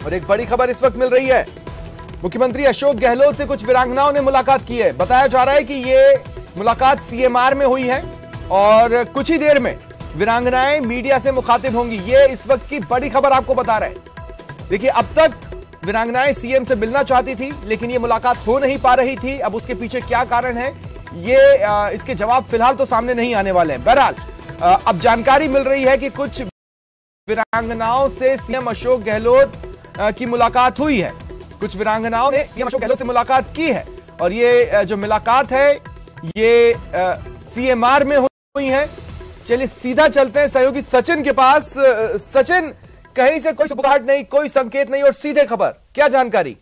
और एक बड़ी खबर इस वक्त मिल रही है, मुख्यमंत्री अशोक गहलोत से कुछ वीरांगनाओं ने मुलाकात की है। बताया जा रहा है कि ये मुलाकात सीएमआर में हुई है और कुछ ही देर में वीरांगनाएं मीडिया से मुखातिब होंगी। ये इस वक्त की बड़ी खबर आपको बता रहे हैं। देखिए, अब तक वीरांगनाएं सीएम से मिलना चाहती थी, लेकिन ये मुलाकात हो नहीं पा रही थी। अब उसके पीछे क्या कारण है, ये इसके जवाब फिलहाल तो सामने नहीं आने वाले हैं। बहरहाल अब जानकारी मिल रही है कि कुछ वीरांगनाओं से सीएम अशोक गहलोत की मुलाकात हुई है। कुछ वीरांगनाओं ने सीएम अशोक गहलोत से मुलाकात की है और ये जो मुलाकात है ये सीएमआर में हुई है। चलिए सीधा चलते हैं सहयोगी सचिन के पास। सचिन, कहीं से कोई सुबुगाहट नहीं, कोई संकेत नहीं और सीधे खबर, क्या जानकारी?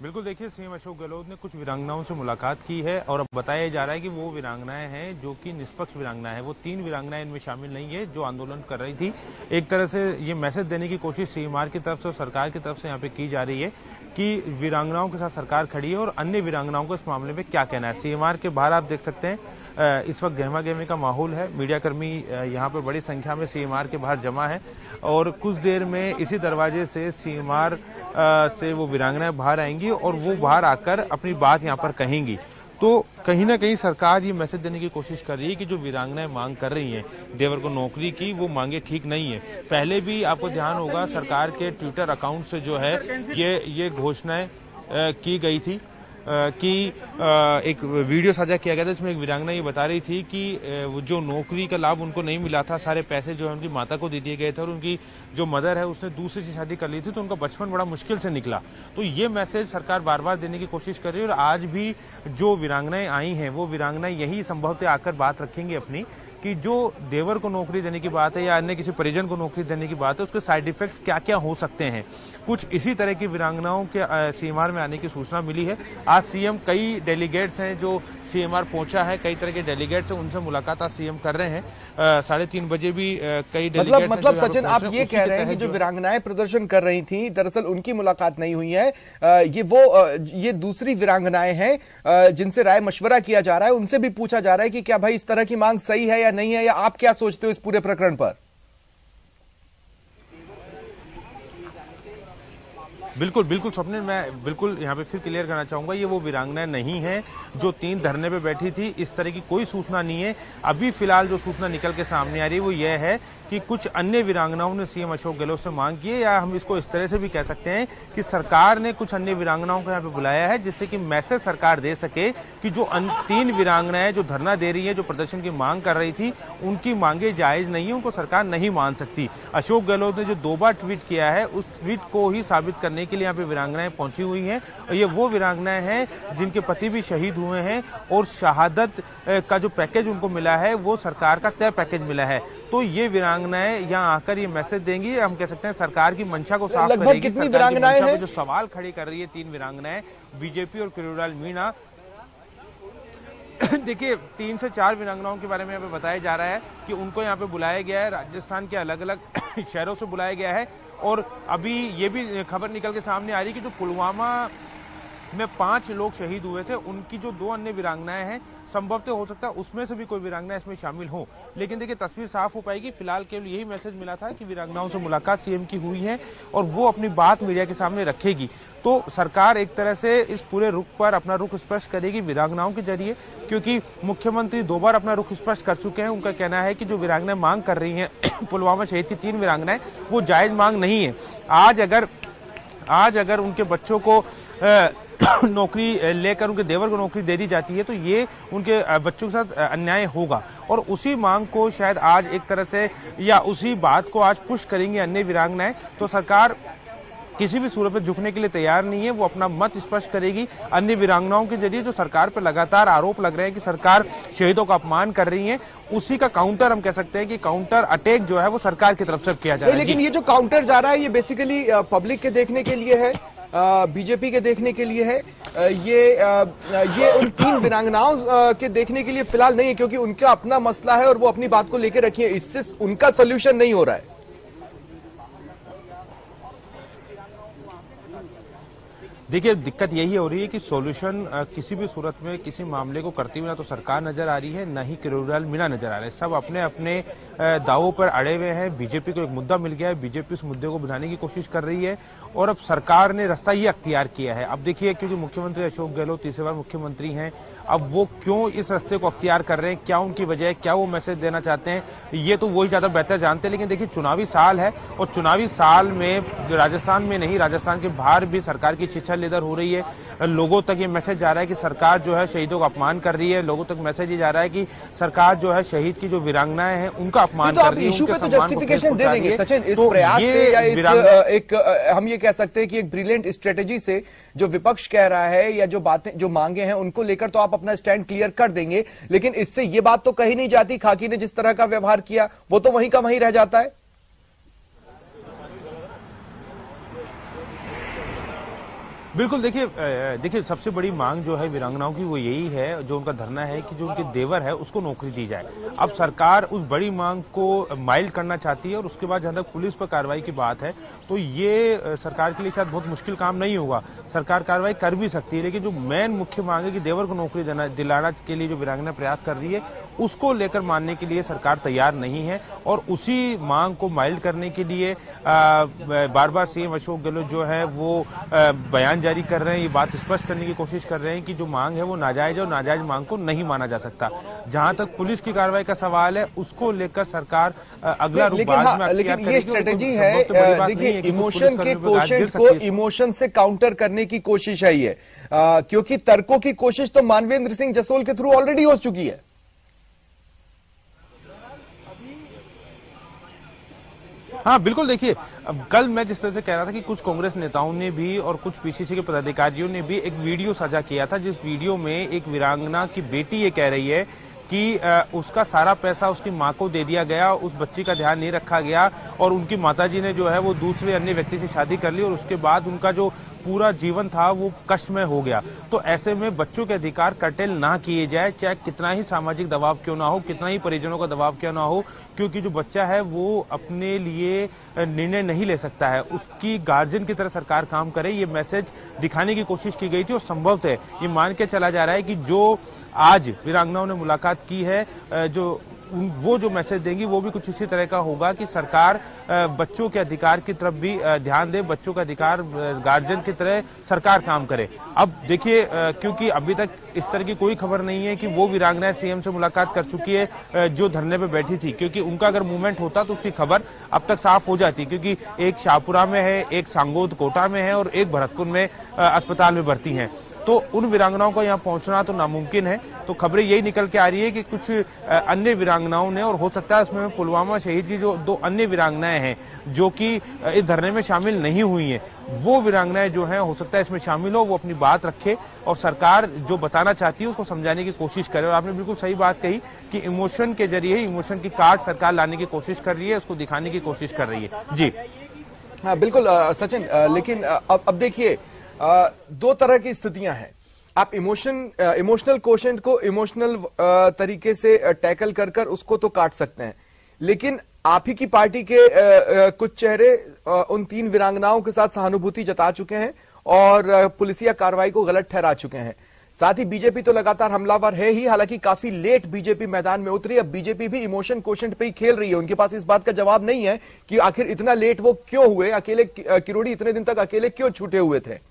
बिल्कुल, देखिए, सीएम अशोक गहलोत ने कुछ वीरांगनाओं से मुलाकात की है और अब बताया जा रहा है कि वो वीरांगनाएं हैं जो कि निष्पक्ष वीरांगनाएं हैं। वो 3 वीरांगनाएं इनमें शामिल नहीं है जो आंदोलन कर रही थी। एक तरह से ये मैसेज देने की कोशिश सीएमआर की तरफ से और सरकार की तरफ से यहाँ पे की जा रही है कि वीरांगनाओं के साथ सरकार खड़ी है और अन्य वीरांगनाओं को इस मामले में क्या कहना है। सीएमआर के बाहर आप देख सकते हैं इस वक्त गहमा गहमी का माहौल है। मीडियाकर्मी यहाँ पर बड़ी संख्या में सीएमआर के बाहर जमा है और कुछ देर में इसी दरवाजे से सीएमआर से वो वीरांगनाएं बाहर आएंगी और वो बाहर आकर अपनी बात यहाँ पर कहेंगी। तो कहीं ना कहीं सरकार ये मैसेज देने की कोशिश कर रही है कि जो वीरांगनाएं मांग कर रही हैं देवर को नौकरी की, वो मांगे ठीक नहीं है। पहले भी आपको ध्यान होगा सरकार के ट्विटर अकाउंट से जो है ये घोषणाएं की गई थी कि एक वीडियो साझा किया गया था जिसमें एक वीरांगना ये बता रही थी कि जो नौकरी का लाभ उनको नहीं मिला था, सारे पैसे जो है उनकी माता को दे दिए गए थे और उनकी जो मदर है उसने दूसरे से शादी कर ली थी तो उनका बचपन बड़ा मुश्किल से निकला। तो ये मैसेज सरकार बार बार देने की कोशिश कर रही है और आज भी जो वीरांगनाएं आई हैं वो वीरांगनाएं यही संभवतः आकर बात रखेंगी अपनी कि जो देवर को नौकरी देने की बात है या अन्य किसी परिजन को नौकरी देने की बात है उसके साइड इफेक्ट्स क्या क्या हो सकते हैं। कुछ इसी तरह की वीरांगनाओं के सीएमआर में आने की सूचना मिली है। आज सीएम कई डेलीगेट्स हैं जो सीएमआर पहुंचा है, कई तरह के डेलीगेट्स हैं, उनसे मुलाकात आज सीएम कर रहे हैं। 3:30 बजे भी कई डेलीगेट्स मतलब सचिन, आप ये कह रहे हैं कि जो वीरांगनाएं प्रदर्शन कर रही थी दरअसल उनकी मुलाकात नहीं हुई है, ये दूसरी वीरांगनाएं हैं जिनसे राय मशवरा किया जा रहा है, उनसे भी पूछा जा रहा है कि क्या भाई इस तरह की मांग सही है या नहीं है, या आप क्या सोचते हो इस पूरे प्रकरण पर? बिल्कुल स्वप्निल, मैं बिल्कुल यहाँ पे फिर क्लियर करना चाहूंगा, ये वो वीरांगनाएं नहीं है जो 3 धरने पे बैठी थी। इस तरह की कोई सूचना नहीं है। अभी फिलहाल जो सूचना निकल के सामने आ रही है वो ये है कि कुछ अन्य वीरांगनाओं ने सीएम अशोक गहलोत से मांग की है, या हम इसको इस तरह से भी कह सकते हैं कि सरकार ने कुछ अन्य वीरांगनाओं को यहाँ पे बुलाया है जिससे कि मैसेज सरकार दे सके कि जो 3 वीरांगनाएं जो धरना दे रही है, जो प्रदर्शन की मांग कर रही थी, उनकी मांगे जायज नहीं है, उनको सरकार नहीं मान सकती। अशोक गहलोत ने जो 2 बार ट्वीट किया है उस ट्वीट को ही साबित करने के लिए यहाँ पे वीरांगनाएं पहुंची हुई हैं और ये वो वीरांगनाएं हैं जिनके पति भी शहीद हुए हैं और शहादत का जो पैकेज उनको मिला है वो सरकार का तय पैकेज मिला है। तो ये वीरांगनाएं यहाँ आकर ये मैसेज देंगी, हम कह सकते हैं सरकार की मंशा को साफ करेगी। लगभग कितनी वीरांगनाएं हैं? जो सवाल खड़ी कर रही है 3 वीरांगनाएं, बीजेपी और किरोड़ीलाल मीणा। देखिए, 3 से 4 वीरांगनाओं के बारे में यहाँ पे बताया जा रहा है कि उनको यहाँ पे बुलाया गया है, राजस्थान के अलग अलग शहरों से बुलाया गया है। और अभी ये भी खबर निकल के सामने आ रही है कि जो पुलवामा में 5 लोग शहीद हुए थे उनकी जो 2 अन्य वीरांगनाएं हैं, संभवतः हो सकता है उसमें से भी कोई वीरांगना इसमें शामिल हो। लेकिन देखिए, तस्वीर साफ हो पाएगी। फिलहाल केवल यही मैसेज मिला था कि वीरांगनाओं से मुलाकात सीएम की हुई है और वो अपनी बात मीडिया के सामने रखेगी। तो सरकार एक तरह से इस पूरे रुख पर अपना रुख स्पष्ट करेगी वीरांगनाओं के जरिए, क्योंकि मुख्यमंत्री 2 बार अपना रुख स्पष्ट कर चुके हैं। उनका कहना है कि जो वीरांगनाएं मांग कर रही हैं पुलवामा शहीद की 3 वीरांगनाएं, वो जायज मांग नहीं है। आज अगर उनके बच्चों को नौकरी लेकर उनके देवर को नौकरी दे दी जाती है तो ये उनके बच्चों के साथ अन्याय होगा और उसी मांग को शायद आज एक तरह से या उसी बात को आज पुश करेंगे अन्य वीरांगनाएं। तो सरकार किसी भी सूरत में झुकने के लिए तैयार नहीं है, वो अपना मत स्पष्ट करेगी अन्य वीरांगनाओं के जरिए। जो सरकार पर लगातार आरोप लग रहे हैं कि सरकार शहीदों का अपमान कर रही है, उसी का काउंटर हम कह सकते हैं कि काउंटर अटैक जो है वो सरकार की तरफ से किया जा रहा है। लेकिन ये जो काउंटर जा रहा है ये बेसिकली पब्लिक के देखने के लिए है, बीजेपी के देखने के लिए है, ये उन 3 वीरांगनाओं के देखने के लिए फिलहाल नहीं है, क्योंकि उनका अपना मसला है और वो अपनी बात को लेकर रखी है। इससे उनका सोल्यूशन नहीं हो रहा है। देखिए दिक्कत यही हो रही है कि सॉल्यूशन किसी भी सूरत में किसी मामले को करती हुई ना तो सरकार नजर आ रही है, ना ही किरोड़ीलाल मीणा नजर आ रहे हैं। सब अपने अपने दावों पर अड़े हुए हैं। बीजेपी को एक मुद्दा मिल गया है, बीजेपी उस मुद्दे को बनाने की कोशिश कर रही है और अब सरकार ने रास्ता ये अख्तियार किया है। अब देखिए, क्योंकि मुख्यमंत्री अशोक गहलोत तीसरी बार मुख्यमंत्री हैं, अब वो क्यों इस रास्ते को अख्तियार कर रहे हैं, क्या उनकी वजह है, क्या वो मैसेज देना चाहते हैं, ये तो वही ज्यादा बेहतर जानते हैं। लेकिन देखिए, चुनावी साल है और चुनावी साल में राजस्थान में नहीं, राजस्थान के बाहर भी सरकार की छिछल लेदर हो रही है। लोगों तक ये मैसेज जा रहा है कि सरकार जो है शहीदों का अपमान कर रही है। लोगों तक मैसेज ये जा रहा है कि सरकार जो है शहीद की जो वीरांगनाएं हैं उनका अपमान कर रही है। इशू पे तो जस्टिफिकेशन दे देंगे सचिन, इस प्रयास से या इस एक हम ये कह सकते हैं कि एक ब्रिलियंट स्ट्रेटेजी से जो विपक्ष कह रहा है या जो बातें जो मांगे हैं उनको लेकर तो आप अपना स्टैंड क्लियर कर देंगे, लेकिन इससे ये बात तो कही नहीं जाती खाकी ने जिस तरह का व्यवहार किया वो तो वहीं का वहीं रह जाता है। बिल्कुल, देखिए सबसे बड़ी मांग जो है वीरांगनाओं की वो यही है, जो उनका धरना है कि जो उनके देवर है उसको नौकरी दी जाए। अब सरकार उस बड़ी मांग को माइल्ड करना चाहती है और उसके बाद जहां तक पुलिस पर कार्रवाई की बात है तो ये सरकार के लिए शायद बहुत मुश्किल काम नहीं होगा। सरकार कार्रवाई कर भी सकती है, लेकिन जो मेन मुख्य मांग है कि देवर को नौकरी दिलाना के लिए जो वीरांगना प्रयास कर रही है उसको लेकर मानने के लिए सरकार तैयार नहीं है। और उसी मांग को माइल्ड करने के लिए बार बार सीएम अशोक गहलोत जो है वो बयान जारी कर रहे हैं, ये बात स्पष्ट करने की कोशिश कर रहे हैं कि जो मांग है वो नाजायज है और नाजायज मांग को नहीं माना जा सकता। जहां तक पुलिस की कार्रवाई का सवाल है उसको लेकर सरकार अगला रुख बाद में लेकिन ये स्ट्रेटेजी है, देखिए इमोशन के क्वेश्चन को इमोशन से काउंटर करने की कोशिश है ये, क्योंकि तर्कों की कोशिश तो मानवेंद्र सिंह जसोल के थ्रू ऑलरेडी हो चुकी है। हाँ बिल्कुल, देखिए अब कल मैं जिस तरह से कह रहा था कि कुछ कांग्रेस नेताओं ने भी और कुछ पीसीसी के पदाधिकारियों ने भी एक वीडियो साझा किया था, जिस वीडियो में एक वीरांगना की बेटी ये कह रही है कि उसका सारा पैसा उसकी मां को दे दिया गया, उस बच्ची का ध्यान नहीं रखा गया और उनकी माताजी ने जो है वो दूसरे अन्य व्यक्ति से शादी कर ली और उसके बाद उनका जो पूरा जीवन था वो कष्टमय हो गया। तो ऐसे में बच्चों के अधिकार कर्टेल ना किए जाए, चाहे कितना ही सामाजिक दबाव क्यों ना हो, कितना ही परिजनों का दबाव क्यों ना हो, क्योंकि जो बच्चा है वो अपने लिए निर्णय नहीं ले सकता है, उसकी गार्जियन की तरह सरकार काम करे। ये मैसेज दिखाने की कोशिश की गई थी और संभवतः ये मान के चला जा रहा है कि जो आज वीरांगनाओं ने मुलाकात की है, वो जो मैसेज देंगी वो भी कुछ इसी तरह का होगा कि सरकार बच्चों के अधिकार की तरफ भी ध्यान दे, बच्चों का अधिकार गार्जियन की तरह सरकार काम करे। अब देखिए, क्योंकि अभी तक इस तरह की कोई खबर नहीं है कि वो वीरांगनाएं सीएम से मुलाकात कर चुकी है जो धरने पे बैठी थी, क्योंकि उनका अगर मूवमेंट होता तो उसकी खबर अब तक साफ हो जाती, क्योंकि एक शाहपुरा में है, एक सांगोद कोटा में है और एक भरतपुर में अस्पताल में भर्ती हैं। तो उन वीरांगनाओं का यहाँ पहुंचना तो नामुमकिन है। तो खबरें यही निकल के आ रही है कि कुछ अन्य वीरांगनाओं ने, और हो सकता है उसमें पुलवामा शहीद की जो 2 अन्य वीरांगनाएं हैं जो कि इस धरने में शामिल नहीं हुई हैं, वो वीरांगनाएं जो हैं हो सकता है इसमें शामिल हो, वो अपनी बात रखे और सरकार जो बताना चाहती है उसको समझाने की कोशिश करे। और आपने बिल्कुल सही बात कही कि इमोशन के जरिए, इमोशन की कार्ड सरकार लाने की कोशिश कर रही है, उसको दिखाने की कोशिश कर रही है। जी हाँ बिल्कुल सचिन, लेकिन अब देखिए 2 तरह की स्थितियां हैं। आप इमोशनल क्वोशेंट को इमोशनल तरीके से टैकल कर उसको तो काट सकते हैं, लेकिन आप ही की पार्टी के कुछ चेहरे उन 3 वीरांगनाओं के साथ सहानुभूति जता चुके हैं और पुलिसिया कार्रवाई को गलत ठहरा चुके हैं। साथ ही बीजेपी तो लगातार हमलावर है ही, हालांकि काफी लेट बीजेपी मैदान में उतरी। अब बीजेपी भी इमोशन क्वोशेंट पे ही खेल रही है, उनके पास इस बात का जवाब नहीं है कि आखिर इतना लेट वो क्यों हुए, अकेले किरोड़ी इतने दिन तक अकेले क्यों छूटे हुए थे।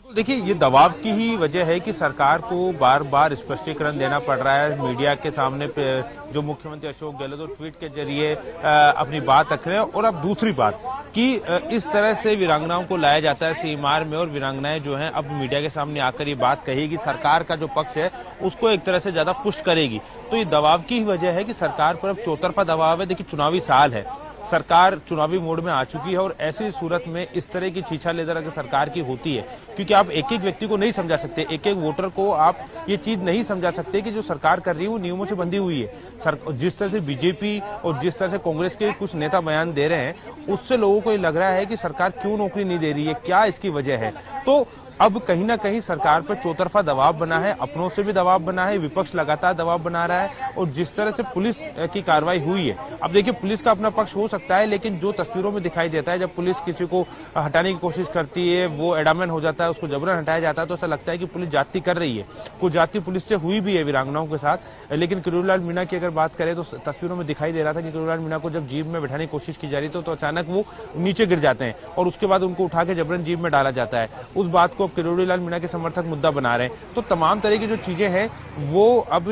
देखिए, ये दबाव की ही वजह है कि सरकार को बार बार स्पष्टीकरण देना पड़ रहा है मीडिया के सामने पे, जो मुख्यमंत्री अशोक गहलोत ट्वीट के जरिए अपनी बात रख रहे हैं। और अब दूसरी बात कि इस तरह से वीरांगनाओं को लाया जाता है सीएमआर में और वीरांगनाएं जो हैं अब मीडिया के सामने आकर ये बात कहेगी, सरकार का जो पक्ष है उसको एक तरह से ज्यादा पुष्ट करेगी। तो ये दबाव की ही वजह है कि सरकार पर अब चौतरफा दबाव है। देखिए, चुनावी साल है, सरकार चुनावी मोड में आ चुकी है और ऐसी सूरत में इस तरह की छीछा लेदर अगर सरकार की होती है, क्योंकि आप एक एक व्यक्ति को नहीं समझा सकते, एक एक वोटर को आप ये चीज नहीं समझा सकते कि जो सरकार कर रही है वो नियमों से बंधी हुई है। जिस तरह से बीजेपी और जिस तरह से कांग्रेस के कुछ नेता बयान दे रहे हैं, उससे लोगों को ये लग रहा है कि सरकार क्यों नौकरी नहीं दे रही है, क्या इसकी वजह है। तो अब कहीं ना कहीं सरकार पर चौतरफा दबाव बना है, अपनों से भी दबाव बना है, विपक्ष लगातार दबाव बना रहा है। और जिस तरह से पुलिस की कार्रवाई हुई है, अब देखिए पुलिस का अपना पक्ष हो सकता है, लेकिन जो तस्वीरों में दिखाई देता है, जब पुलिस किसी को हटाने की कोशिश करती है, वो एडामन हो जाता है, उसको जबरन हटाया जाता है, तो ऐसा लगता है कि पुलिस जाति कर रही है। कुछ जाति पुलिस से हुई भी है वीरांगनाओं के साथ। लेकिन किरोड़ीलाल मीणा की अगर बात करें तो तस्वीरों में दिखाई दे रहा था कि किरोड़ीलाल मीणा को जब जीप में बैठाने की कोशिश की जा रही थी तो अचानक वो नीचे गिर जाते हैं और उसके बाद उनको उठा के जबरन जीप में डाला जाता है। उस बात को अब किरोड़ीलाल मीणा के समर्थक मुद्दा बना रहे हैं। तो तमाम तरह की जो चीजें हैं वो अब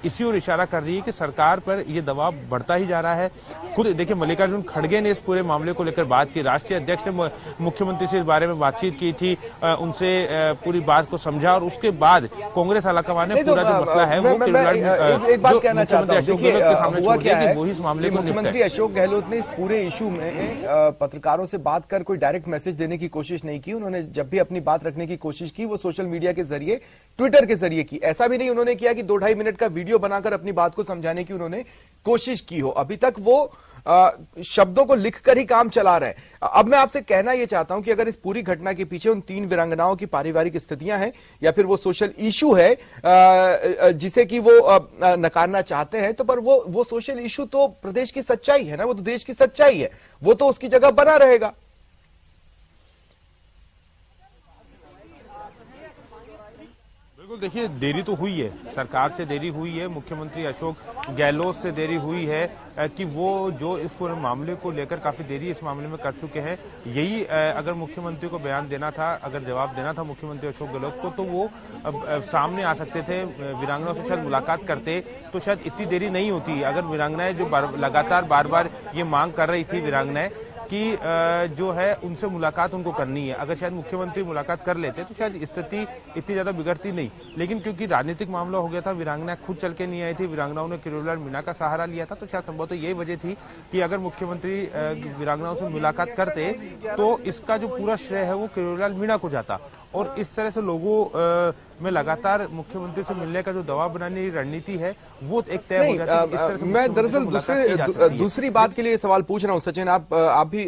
इसी ओर इशारा कर रही है कि सरकार पर यह दबाव बढ़ता ही जा रहा है। खुद देखिए मल्लिकार्जुन खड़गे ने इस पूरे मामले को लेकर बात की, राष्ट्रीय अध्यक्ष ने मुख्यमंत्री से इस बारे में बातचीत की थी, उनसे पूरी बात को समझा और उसके बाद कांग्रेस आलाकमान ने पूरा जो मसला है वो एक बात कहना चाहता हूं, देखिए हुआ क्या है वो इस मामले को मुख्यमंत्री अशोक गहलोत ने इस पूरे इशू में पत्रकारों से बात कर कोई डायरेक्ट मैसेज देने की कोशिश नहीं की। उन्होंने जब भी अपनी बात रखने की कोशिश की वो सोशल मीडिया के जरिए, ट्विटर के जरिए की। ऐसा भी नहीं उन्होंने किया कि 2-2.5 मिनट का वीडियो बनाकर अपनी बात को समझाने की उन्होंने कोशिश की हो। अभी तक वो शब्दों को लिखकर ही काम चला रहे हैं। अब मैं आपसे कहना यह चाहता हूं कि अगर इस पूरी घटना के पीछे उन 3 वीरांगनाओं की पारिवारिक स्थितियां हैं या फिर वो सोशल इशू है जिसे कि वो नकारना चाहते हैं, तो पर वो सोशल इशू तो प्रदेश की सच्चाई है ना, वो तो देश की सच्चाई है, वो तो उसकी जगह बना रहेगा। बिल्कुल देखिए देरी तो हुई है, सरकार से देरी हुई है, मुख्यमंत्री अशोक गहलोत से देरी हुई है कि वो जो इस पूरे मामले को लेकर काफी देरी इस मामले में कर चुके हैं। यही अगर मुख्यमंत्री को बयान देना था, अगर जवाब देना था मुख्यमंत्री अशोक गहलोत को, तो वो सामने आ सकते थे, वीरांगनाओं से शायद मुलाकात करते तो शायद इतनी देरी नहीं होती। अगर वीरांगनाएं जो लगातार बार बार ये मांग कर रही थी वीरांगनाएं कि जो है उनसे मुलाकात उनको करनी है, अगर शायद मुख्यमंत्री मुलाकात कर लेते तो शायद स्थिति इतनी ज्यादा बिगड़ती नहीं। लेकिन क्योंकि राजनीतिक मामला हो गया था, वीरांगना खुद चल के नहीं आई थी, वीरांगनाओं ने किरोड़ीलाल मीणा का सहारा लिया था, तो शायद संभवतः यही वजह थी कि अगर मुख्यमंत्री वीरांगनाओं से मुलाकात करते तो इसका जो पूरा श्रेय है वो किरोड़ीलाल मीणा को जाता। और इस तरह से लोगों में लगातार मुख्यमंत्री से मिलने का जो दबाव बनाने की रणनीति है वो एक तय हो जाती है। मैं दरअसल दूसरी बात के लिए सवाल पूछ रहा हूं सचिन, आप भी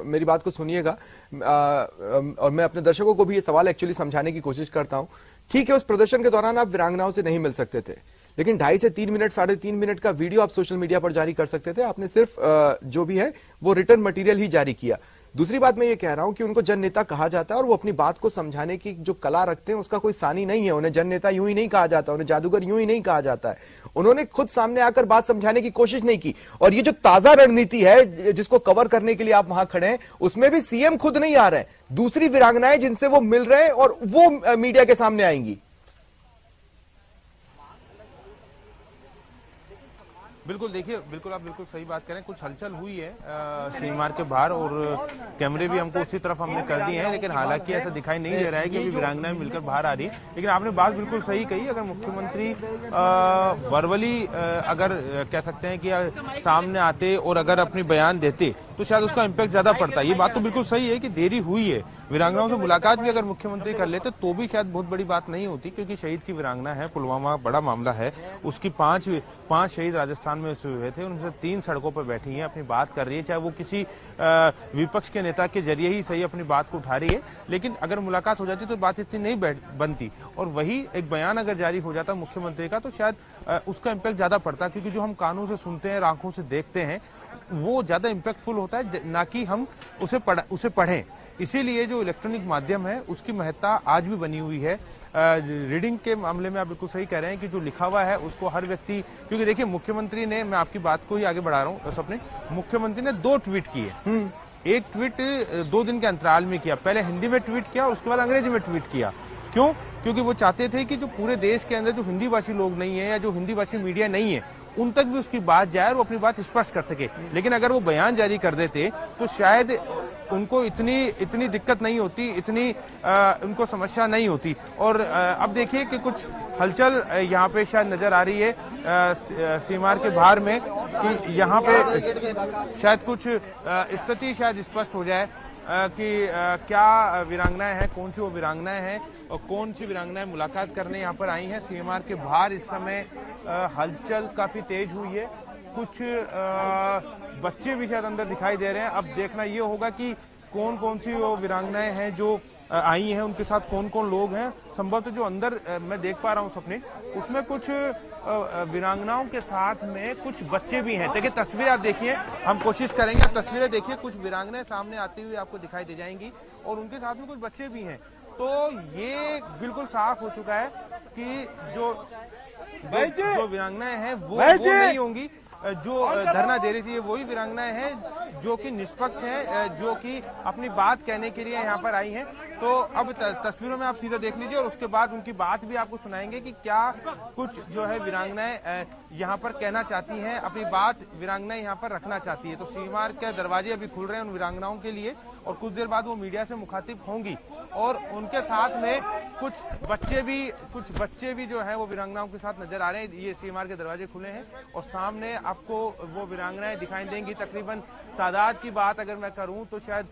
मेरी बात को सुनिएगा और मैं अपने दर्शकों को भी ये सवाल एक्चुअली समझाने की कोशिश करता हूं। ठीक है, उस प्रदर्शन के दौरान आप वीरांगनाओं से नहीं मिल सकते थे, लेकिन 2.5 से 3 मिनट 3.5 मिनट का वीडियो आप सोशल मीडिया पर जारी कर सकते थे। आपने सिर्फ जो भी है वो रिटर्न मटेरियल ही जारी किया। दूसरी बात मैं ये कह रहा हूं कि उनको जन नेता कहा जाता है और वो अपनी बात को समझाने की जो कला रखते हैं उसका कोई सानी नहीं है। उन्हें जन नेता यूं ही नहीं कहा जाता, उन्हें जादूगर यूं ही नहीं कहा जाता है। उन्होंने खुद सामने आकर बात समझाने की कोशिश नहीं की। और ये जो ताजा रणनीति है जिसको कवर करने के लिए आप वहां खड़े हैं, उसमें भी सीएम खुद नहीं आ रहे हैं, दूसरी वीरांगनाएं जिनसे वो मिल रहे हैं और वो मीडिया के सामने आएंगी। बिल्कुल देखिए, बिल्कुल आप बिल्कुल सही बात करें, कुछ हलचल हुई है सीमार के बाहर और कैमरे भी हमको उसी तरफ हमने कर दिए हैं, लेकिन हालांकि ऐसा दिखाई नहीं दे रहा है कि अभी वीरांगनाएं मिलकर बाहर आ रही है। लेकिन आपने बात बिल्कुल सही कही, अगर मुख्यमंत्री वर्बली अगर कह सकते हैं कि सामने आते और अगर अपनी बयान देते तो शायद उसका इम्पैक्ट ज्यादा पड़ता। ये बात तो बिल्कुल सही है कि देरी हुई है, वीरांगनाओं से मुलाकात भी अगर मुख्यमंत्री कर लेते तो भी शायद बहुत बड़ी बात नहीं होती, क्योंकि शहीद की वीरांगना है, पुलवामा बड़ा मामला है, उसकी 5 शहीद राजस्थान में हुए थे, उनसे 3 सड़कों पर बैठी हैं, अपनी बात कर रही है, चाहे वो किसी विपक्ष के नेता के जरिए ही सही अपनी बात को उठा रही है। लेकिन अगर मुलाकात हो जाती तो बात इतनी नहीं बनती, और वही एक बयान अगर जारी हो जाता मुख्यमंत्री का तो शायद उसका इम्पैक्ट ज्यादा पड़ता, क्योंकि जो हम कानों से सुनते हैं, आंखों से देखते हैं, वो ज्यादा इम्पैक्टफुल होता है ना कि हम उसे पढ़ें। इसीलिए जो इलेक्ट्रॉनिक माध्यम है उसकी महत्ता आज भी बनी हुई है। रीडिंग के मामले में आप बिल्कुल सही कह रहे हैं कि जो लिखा हुआ है उसको हर व्यक्ति, क्योंकि देखिए मुख्यमंत्री ने, मैं आपकी बात को ही आगे बढ़ा रहा हूं स्वप्निल, मुख्यमंत्री ने 2 ट्वीट किए। एक ट्वीट 2 दिन के अंतराल में किया, पहले हिंदी में ट्वीट किया और उसके बाद अंग्रेजी में ट्वीट किया। क्यों? क्योंकि वो चाहते थे कि जो पूरे देश के अंदर जो हिंदी भाषी लोग नहीं है या जो हिंदी भाषी मीडिया नहीं है उन तक भी उसकी बात जाए और वो अपनी बात स्पष्ट कर सके। लेकिन अगर वो बयान जारी कर देते तो शायद उनको इतनी दिक्कत नहीं होती, इतनी उनको समस्या नहीं होती। और अब देखिए कि कुछ हलचल यहाँ पे शायद नजर आ रही है सीमार के बाहर में, कि यहाँ पे शायद कुछ स्थिति शायद स्पष्ट हो जाए कि क्या वीरांगनाएं हैं, कौन सी वो वीरांगनाएं हैं और कौन सी वीरांगनाएं मुलाकात करने यहाँ पर आई हैं। सीएमआर के बाहर इस समय हलचल काफी तेज हुई है, कुछ बच्चे भी शायद अंदर दिखाई दे रहे हैं। अब देखना ये होगा कि कौन कौन सी वो वीरांगनाएं हैं जो आई हैं, उनके साथ कौन कौन लोग हैं। संभवतः जो अंदर मैं देख पा रहा हूँ सपने, उसमें कुछ वीरांगनाओं के साथ में कुछ बच्चे भी हैं। देखिए तस्वीर आप देखिए, हम कोशिश करेंगे, तस्वीरें देखिए, कुछ वीरांगनाएं सामने आती हुई आपको दिखाई दे जाएंगी और उनके साथ में कुछ बच्चे भी हैं। तो ये बिल्कुल साफ हो चुका है कि जो वीरांगनाएं हैं वो नहीं होंगी जो धरना दे रही थी, वही वीरांगनाएं हैं जो कि निष्पक्ष हैं, जो कि अपनी बात कहने के लिए यहाँ पर आई हैं। तो अब तस्वीरों में आप सीधा देख लीजिए और उसके बाद उनकी बात भी आपको सुनाएंगे कि क्या कुछ जो है वीरांगनाएं यहाँ पर कहना चाहती हैं, अपनी बात वीरांगनाएं यहाँ पर रखना चाहती है। तो सीमार के दरवाजे अभी खुल रहे हैं उन वीरांगनाओं के लिए और कुछ देर बाद वो मीडिया से मुखातिब होंगी और उनके साथ में कुछ बच्चे भी जो है वो वीरांगनाओं के साथ नजर आ रहे हैं। ये सीमार के दरवाजे खुले हैं और सामने आपको वो वीरांगनाएं दिखाई देंगी। तकरीबन तादाद की बात अगर मैं करूं तो शायद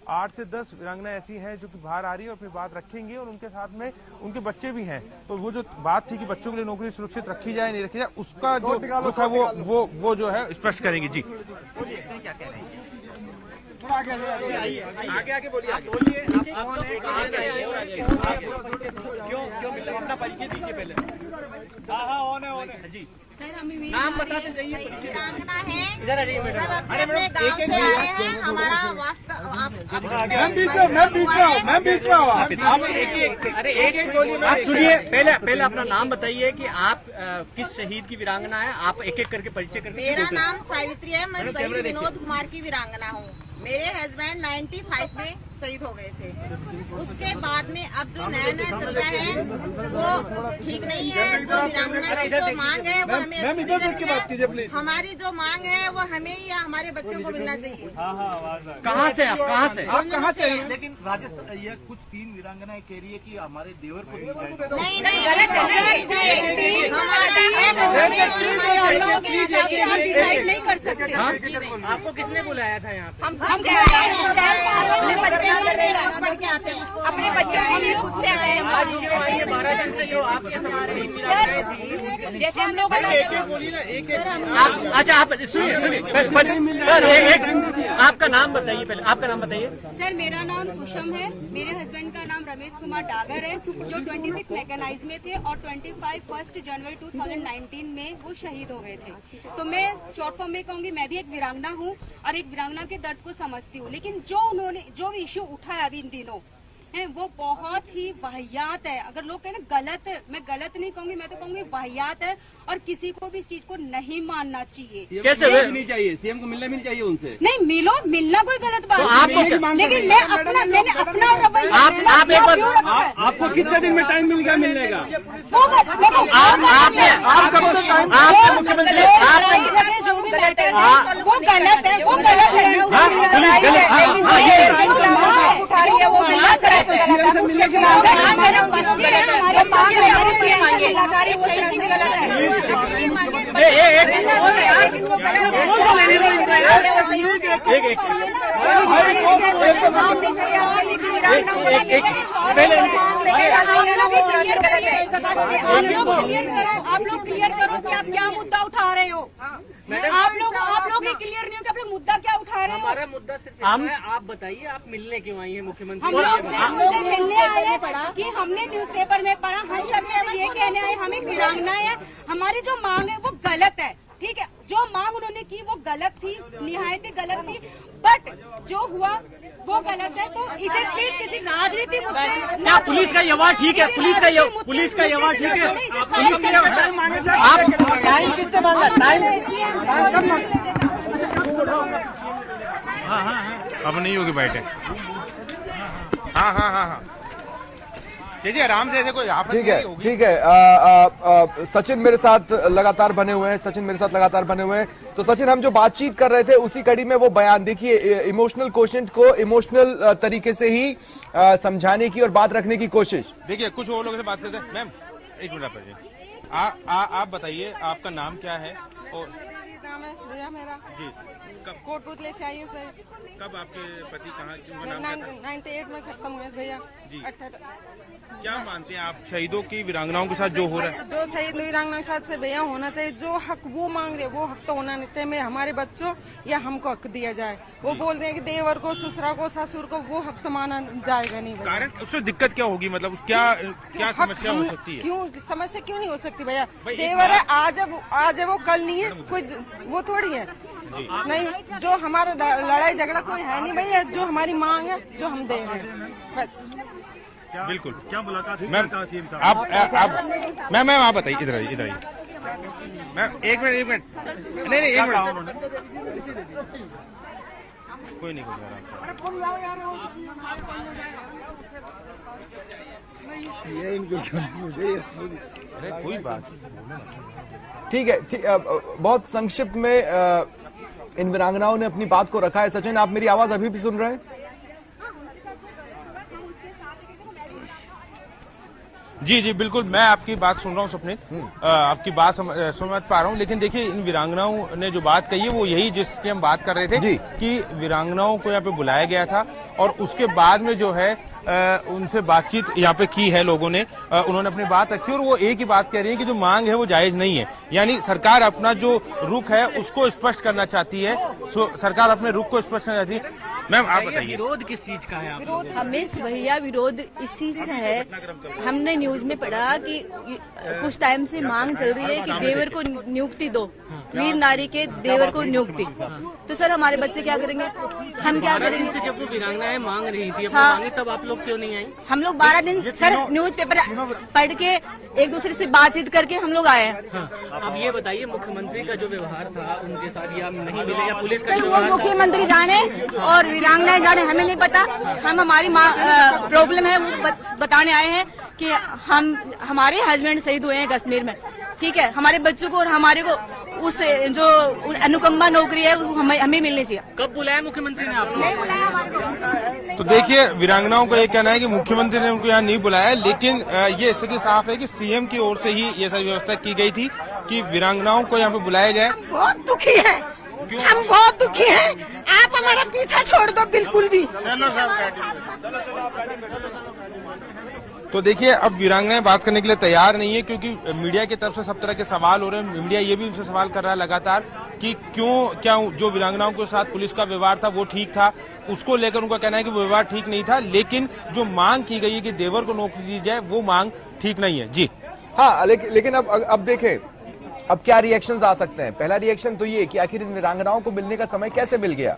8 से 10 वीरांगनाएं ऐसी हैं जो कि बाहर आ रही है और अपनी बात रखेंगी और उनके साथ में उनके बच्चे भी हैं। तो वो जो बात थी कि बच्चों के लिए नौकरी सुरक्षित रखी जाए नहीं रखी जाए, उसका जो दुख है वो जो है स्पष्ट करेंगे। जी क्या कह रहे हैं? आगे बोलिए, क्यों अपना परिचय दीजिए पहले। जी सर, हमें नाम बताते जाइए। वीरांगना है, सब अपने अपने गांव से आए हैं। हमारा वास्तव मैं बीच में हूँ। आप सुनिए, पहले अपना नाम बताइए कि आप किस शहीद की वीरांगना है। आप एक एक करके परिचय करके। मेरा नाम सावित्री है, मैं शहीद विनोद कुमार की वीरांगना हूँ। मेरे हस्बैंड 95 में शहीद हो गए थे। उसके बाद में अब जो नया चल रहा है वो ठीक नहीं है। जो वीरांगना की जो मांग है वो हमें अच्छी, हमारी जो मांग है वो हमें या हमारे बच्चों को मिलना चाहिए। कहाँ से आप कहाँ से? लेकिन राजस्थान ये कुछ 3 वीरांगनाएं कह रही है कि हमारे देवर को नहीं, गलत है। आप डिसाइड नहीं कर सकते। आपको किसने बुलाया था यहाँ पे? हम अपने बच्चों को भी खुद से आए हैं। 12 दिन से जो आपके समाज जैसे हम लोग अच्छा आप सुनिए आपका नाम बताइए, पहले आपका नाम बताइए। सर, मेरा नाम कुशम है, मेरे हस्बैंड का नाम रमेश कुमार डागर है, जो 26 मैकेनाइज में थे और 25 1 जनवरी 2019 में वो शहीद हो गए थे। तो मैं शॉर्ट फॉर्म में कहूँगी, मैं भी एक वीरांगना हूँ और एक वीरांगना के दर्द को समझती हूँ। लेकिन जो इश्यू उठाया अभी इन दिनों है वो बहुत ही वाहियात है। अगर लोग कहें ना गलत है, मैं गलत नहीं कहूंगी, मैं तो कहूंगी वाहियात है और किसी को भी इस चीज को नहीं मानना चाहिए। कैसे मिलनी चाहिए? सीएम को मिलनी चाहिए उनसे। नहीं मिलना कोई गलत बात नहीं, लेकिन मैंने अपना रवैया आपको कितने दिन में टाइम मिल गया मिलने का? आप कब तक टाइम? आप मुख्यमंत्री वो गलत है, वो गलत है। आप लोग क्लियर करो कि आप क्या मुद्दा उठा रहे हो। आप लोग ये क्लियर नहीं हो कि आप लोग मुद्दा क्या उठा रहे हो। हमारा मुद्दा सिर्फ आप बताइए, आप मिलने क्यों आई हैं मुख्यमंत्री? हम लोग मिलने आए हैं कि हमने न्यूज़पेपर में पढ़ा, हम सबसे ये कहने आए, हम एक वीरांगना है, हमारी जो मांग है वो गलत है। ठीक है, जो मांग उन्होंने की वो गलत थी, निहायत गलत थी, बट जो हुआ वो गलत है। तो इसे प्लीज किसी राजनीति मुद्दे। क्या पुलिस का यवा ठीक है? पुलिस का यवा ठीक है? पुलिस का आप टाइम किससे मांगा? अब नहीं होगी बैठे। हाँ जी, आराम से, ऐसे कोई ठीक है। सचिन मेरे साथ लगातार बने हुए हैं। तो सचिन, हम जो बातचीत कर रहे थे उसी कड़ी में वो बयान देखिए, इमोशनल क्वेश्चन को इमोशनल तरीके से ही समझाने की और बात रखने की कोशिश। देखिए, कुछ और लोगों से बात करते हैं। मैम एक मिनट आप बताइए, आपका नाम क्या है और नाम है मेरा जी, कोटपुतले से आई हूँ। कब आपके पति कहाँ 98 में खत्म हुए भैया। क्या मानते हैं आप शहीदों की वीरांगनाओं के साथ जो हो रहा है? जो शहीद वीरांगनाओं के साथ से भैया होना चाहिए, जो हक वो मांग रहे वो हक तो होना नहीं चाहिए। मेरे हमारे बच्चों या हमको हक दिया जाए। वो बोल रहे हैं कि देवर को, ससुरा को, ससुर को वो हक तो माना जाएगा नहीं। कारण उससे दिक्कत क्या होगी, मतलब क्या समस्या हो सकती है? क्यों समस्या क्यों नहीं हो सकती भैया? देवर है, आज है वो कल नहीं है, कोई वो थोड़ी है। नहीं, जो हमारा लड़ाई झगड़ा कोई है नहीं भैया, जो हमारी मांग है जो हम दे रहे हैं बस। बिल्कुल। क्या मुलाकात हुई? आप मैम आप बताइए, इधर आइए मैम। एक मिनट नहीं एक मिनट, कोई नहीं अरे कोई बात ठीक है। बहुत संक्षिप्त में इन वीरांगनाओं ने अपनी बात को रखा है। सचिन, आप मेरी आवाज अभी भी सुन रहे हैं? जी बिल्कुल, मैं आपकी बात सुन रहा हूँ सपने, आपकी बात समझ पा रहा हूँ। लेकिन देखिए, इन वीरांगनाओं ने जो बात कही है वो यही जिसकी हम बात कर रहे थे कि वीरांगनाओं को यहाँ पे बुलाया गया था और उसके बाद में जो है उनसे बातचीत यहाँ पे की है लोगों ने। उन्होंने अपनी बात रखी और वो एक ही बात कह रही है कि जो मांग है वो जायज नहीं है। यानी सरकार अपना जो रुख है उसको स्पष्ट करना चाहती है। सरकार अपने रुख को स्पष्ट करना चाहती है। मैम आप बताइए, विरोध किस चीज का है? विरोध हमें भैया विरोध इस चीज का है। हमने न्यूज में पढ़ा कि कुछ टाइम से मांग चल रही है कि देवर को नियुक्ति दो, वीर नारी के देवर को नियुक्ति। तो सर हमारे बच्चे क्या करेंगे? हम क्या करेंगे? जब वो वीरांगनाएं मांग रही थी मांगे, तब आप लोग क्यों नहीं आई? हम लोग 12 दिन सर न्यूज पेपर पढ़ के एक दूसरे से बातचीत करके हम लोग आए हैं। अब ये बताइए, मुख्यमंत्री का जो व्यवहार था उनके साथ या नहीं मिले, या पुलिस का वो मुख्यमंत्री जाने और वीरांगनाएं जाने, हमें नहीं पता। हम हमारी प्रॉब्लम है वो बताने आए हैं कि हमारे हस्बैंड शहीद हुए हैं कश्मीर में, ठीक है। हमारे बच्चों को और हमारे को उस जो अनुकंपा नौकरी है हमें मिलनी चाहिए। कब बुलाया मुख्यमंत्री ने आपको? तो देखिए, वीरांगनाओं का ये कहना है कि मुख्यमंत्री ने उनको यहाँ नहीं बुलाया, लेकिन ये स्थिति साफ है कि सीएम की ओर से ही ये सारी व्यवस्था की गई थी कि वीरांगनाओं को यहाँ पे बुलाया जाए। बहुत दुखी है, हम बहुत दुखी हैं। आप हमारा पीछा छोड़ दो बिल्कुल भी। तो देखिए, अब वीरांगनाएं बात करने के लिए तैयार नहीं है, क्योंकि मीडिया की तरफ से सब तरह के सवाल हो रहे हैं। मीडिया ये भी उनसे सवाल कर रहा है लगातार कि क्या जो वीरांगनाओं के साथ पुलिस का व्यवहार था वो ठीक था। उसको लेकर उनका कहना है कि वो व्यवहार ठीक नहीं था, लेकिन जो मांग की गई है कि देवर को नौकरी दी जाए वो मांग ठीक नहीं है। जी हाँ, लेकिन अब देखें अब क्या रिएक्शंस आ सकते हैं। पहला रिएक्शन तो ये कि आखिर इन वीरांगनाओं को मिलने का समय कैसे मिल गया।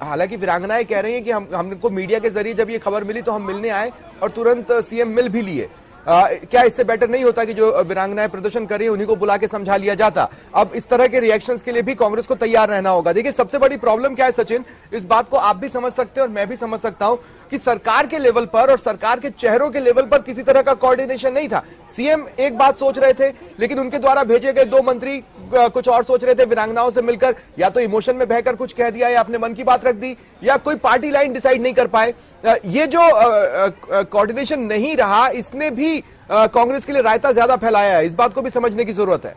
हालांकि वीरांगनाएं कह रही हैं कि हमको मीडिया के जरिए जब ये खबर मिली तो हम मिलने आए और तुरंत सीएम मिल भी लिए। क्या इससे बेटर नहीं होता कि जो वीरांगनाएं प्रदर्शन कर रही है उन्हीं को बुला के समझा लिया जाता। अब इस तरह के रिएक्शंस के लिए भी कांग्रेस को तैयार रहना होगा। देखिए, सबसे बड़ी प्रॉब्लम क्या है सचिन, इस बात को आप भी समझ सकते हैं और मैं भी समझ सकता हूं कि सरकार के लेवल पर और सरकार के चेहरों के लेवल पर किसी तरह का कोऑर्डिनेशन नहीं था। सीएम एक बात सोच रहे थे, लेकिन उनके द्वारा भेजे गए 2 मंत्री कुछ और सोच रहे थे। वीरांगनाओं से मिलकर या तो इमोशन में बहकर कुछ कह दिया या अपने मन की बात रख दी, या कोई पार्टी लाइन डिसाइड नहीं कर पाए। ये जो कोऑर्डिनेशन नहीं रहा, इसने भी कांग्रेस के लिए रायता ज्यादा फैलाया है। इस बात को भी समझने की जरूरत है।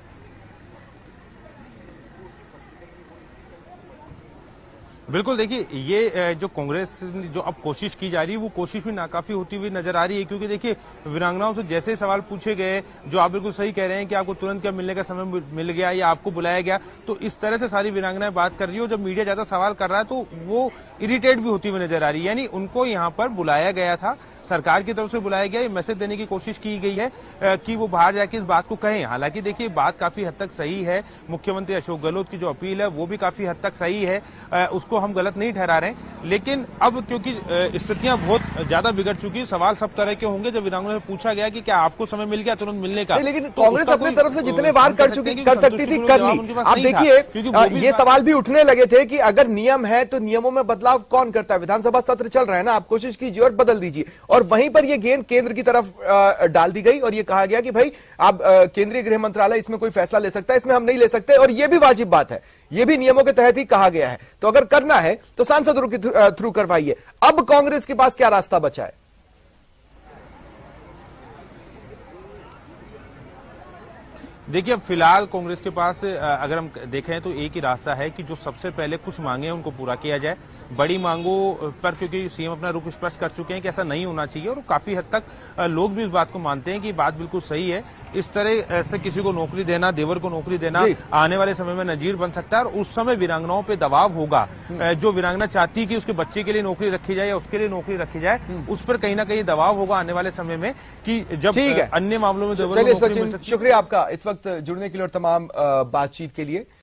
बिल्कुल, देखिए ये जो कांग्रेस जो अब कोशिश की जा रही है वो कोशिश भी नाकाफी होती हुई नजर आ रही है, क्योंकि देखिए वीरांगनाओं से जैसे सवाल पूछे गए, जो आप बिल्कुल सही कह रहे हैं कि आपको तुरंत क्या मिलने का समय मिल गया या आपको बुलाया गया, तो इस तरह से सारी वीरांगनाएं बात कर रही है। जब मीडिया ज्यादा सवाल कर रहा है तो वो इरिटेट भी होती हुई नजर आ रही है। यानी उनको यहाँ पर बुलाया गया था, सरकार की तरफ से बुलाया गया, ये मैसेज देने की कोशिश की गई है कि वो बाहर जाके इस बात को कहें। हालांकि देखिए, बात काफी हद तक सही है। मुख्यमंत्री अशोक गहलोत की जो अपील है वो भी काफी हद तक सही है, उसको हम गलत नहीं ठहरा रहे। लेकिन अब क्योंकि स्थितियां बहुत ज्यादा बिगड़ चुकी, सवाल सब तरह के होंगे। जब वीरांगनाओं से पूछा गया कि क्या आपको समय मिल गया तुरंत मिलने का, लेकिन कांग्रेस अपनी तरफ से जितने वार कर सकती थी कर ली। आप देखिए, ये सवाल भी उठने लगे थे कि अगर नियम है तो नियमों में बदलाव कौन करता है। विधानसभा सत्र चल रहा है ना, आप कोशिश कीजिए और बदल दीजिए। और वहीं पर यह गेंद केंद्र की तरफ डाल दी गई और यह कहा गया कि भाई आप केंद्रीय गृह मंत्रालय इसमें कोई फैसला ले सकता है, इसमें हम नहीं ले सकते। और यह भी वाजिब बात है, यह भी नियमों के तहत ही कहा गया है। तो अगर करना है तो सांसदों के थ्रू करवाइए। अब कांग्रेस के पास क्या रास्ता बचा है? देखिए, अब फिलहाल कांग्रेस के पास अगर हम देखें तो एक ही रास्ता है कि जो सबसे पहले कुछ मांगे हैं उनको पूरा किया जाए। बड़ी मांगों पर क्योंकि सीएम अपना रुख स्पष्ट कर चुके हैं कि ऐसा नहीं होना चाहिए और काफी हद तक लोग भी इस बात को मानते हैं कि बात बिल्कुल सही है। इस तरह से किसी को नौकरी देना, देवर को नौकरी देना आने वाले समय में नजीर बन सकता है और उस समय वीरांगनाओं पे दबाव होगा। जो वीरांगना चाहती है कि उसके बच्चे के लिए नौकरी रखी जाए या उसके लिए नौकरी रखी जाए, उस पर कहीं ना कहीं दबाव होगा आने वाले समय में कि जब अन्य मामलों में देवर को नौकरी मिल सकती है। शुक्रिया आपका इस वक्त जुड़ने के लिए और तमाम बातचीत के लिए।